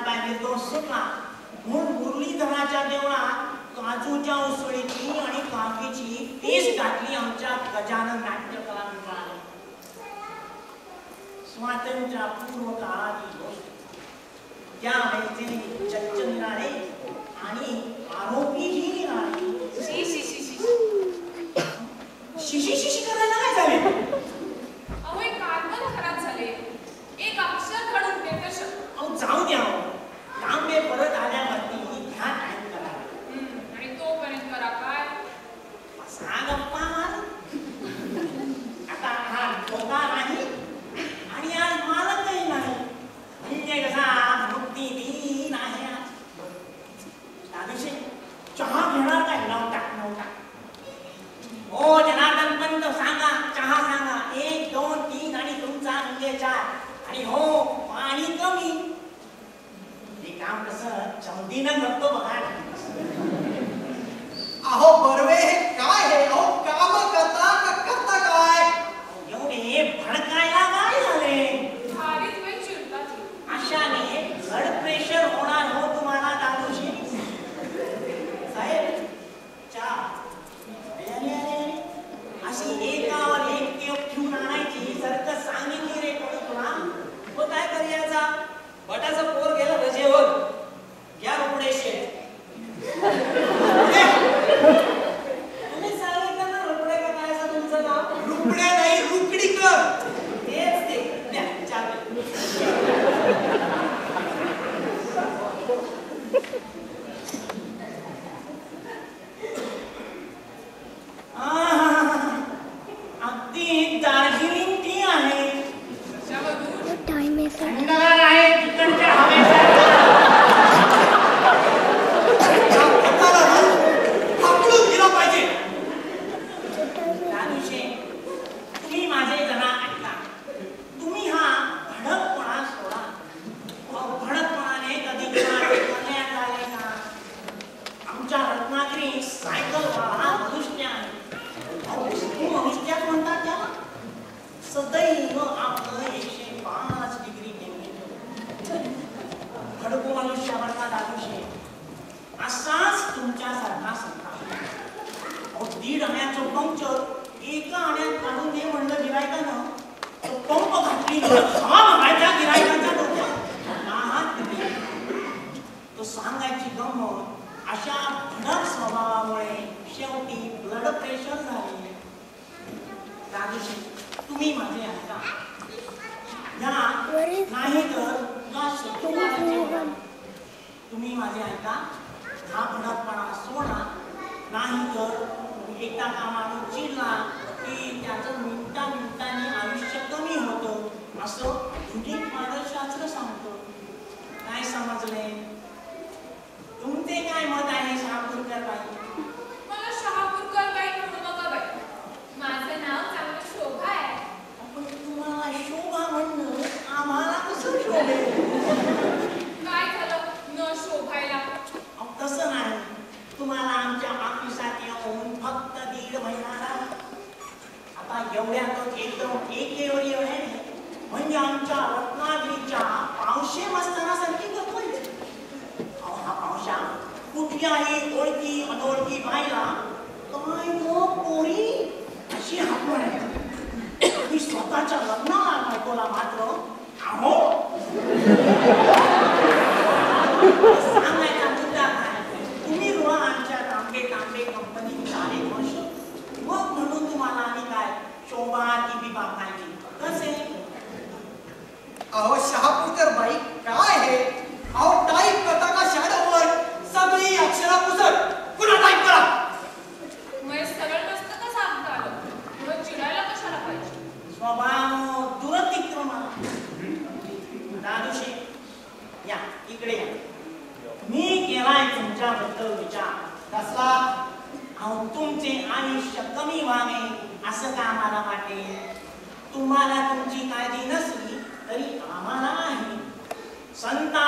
काय निर्दोष सुटला म्हणून मुरलीधराच्या देवळात काजूच्या उसळीची आणि काफीची फीस घातली आमच्या गजानन नाट्य कलाकारांनी. स्वातंत्र्यपूर्व काळाची गोष्ट. त्यावेळेचे जज निराळे आणि आरोपीही निराळे. शिशी करायला काय झाले? अहो एक कागद खराब झाले, एक अक्षर घडून ते अहो जाऊ द्या. तांबे परत आल्यावरती ह्या टाइम करा. आणि तोपर्यंत करा काय? सांग अप्पा आता हा धोका नाही आणि आज मालकही नाही म्हणजे कसा मुक्ती दी नाही. त्यादिवशी चहा घेणार काय? नवटा. हो जनार्दन पंत सांगा, चहा सांगा. 1 2 3 आणि तुमचा म्हणजे 4 आणि हो पाणी कमी. हे काम कसं चौधीनं करतो बघा. अहो बर्वे हे काय हे? अहो काम करता का करता काय? एवढे भडकायला काय झाले? भारीच वेळ चिडतात. अशाने ब्लड प्रेशर होणार हो तुम्हाला दादूशी. साहेब चहा. अशी एकावर एक केप ठेवून आणायची जर का सांगितली रे कोणी तुला तो काय करायचा? बटाचं पोर गेलं रजेवर घ्या रुपडे शेत. तुम्ही सांगितलं ना रुपडे का काय असं तुमचं नाव? रुपडे नाही रुकडीकर. तेच ते द्या चहा. अगदी दार्जिलिंग टी आहे. थंडगार आहे तिकडच्या हवेसारखं. हाकलून दिला पाहिजे. त्या दिवशी तुम्ही माझे जरा ऐका. तुम्ही हा भडकपणा सोडा. भडकपणाने कधी करण्यात आले का? आमच्या रत्नागिरी सायकलवाला मनुष्य आहे. मनुष्यात म्हणतात त्याला. सदैव आपलं 105 डिग्री टेम्परेचर. भडकू मनुष्यावरचा दादूशे असाच तुमच्यासारखा संताप. 1.5 आण्याचं पंक्चर एका आण्यात काढून दे म्हणलं गिरायकानं. तो पंप घातली हवा मागायच्या गिरायकांच्या डोक्यात. तो सांगायची गंमत अशा भडक स्वभावामुळे शेवटी ब्लड प्रेशर झाले. दादूशी तुम्ही माझे ऐका. या नाही तर तुम्ही माझे ऐका. हा भडकपणा सोडा नाही तर एका कामानं चिडला की त्याचं मिनिटांनी आयुष्य कमी होतं असं आधुनिक मानसशास्त्र सांगतं. काय समजले? तुमचे काय मत आहे शहापूरकर बाई? मला शहापूरकर बाई म्हणू नका बाई. माझं नाव चांगलं शोभा आहे. पण तुम्हाला शोभा म्हणणं आम्हाला कसं शोभेल? काय झालं न शोभायला? तसं नाही. तुम्हाला आमच्या ऑफिसात येऊन फक्त 1.5 महिना झाला. आता एवढ्यातच एकदम एकेवर म्हणजे आमच्या रत्नागिरीच्या पावशे मस्तानासारखी गप्पायची. हा पावशा कुठल्याही ओळखी अनोळखी बाईला काय मग पोरी अशी हाक म्हणायची. आणि स्वतःच्या लग्नाला बायकोला मात्र अहो सांगायचा मुद्दा काय? तुम्ही रुळा आमच्या तांबे कंपनी 4 वर्ष. मग म्हणून तुम्हाला आम्ही काय शोभा की बिबा पाहिजे कसे? अहो शहापूरकर बाई काय हे? अहो टाईप करता का शॅडोवर सगळी अक्षरा पुसट. पुन्हा टाईप करा. मग सरळ नसतं का सांगता आलं? मग चिडायला कशाला पाहिजे? स्वभाव दुरतिक्रमण. दादूशे या इकडे या. मी केलाय तुमच्याबद्दल विचार. कसला? अहो तुमचे आयुष्य कमी व्हावे असं का आम्हाला वाटेल? तुम्हाला तुमची काळजी नसली तरी आम्हाला आहे. संता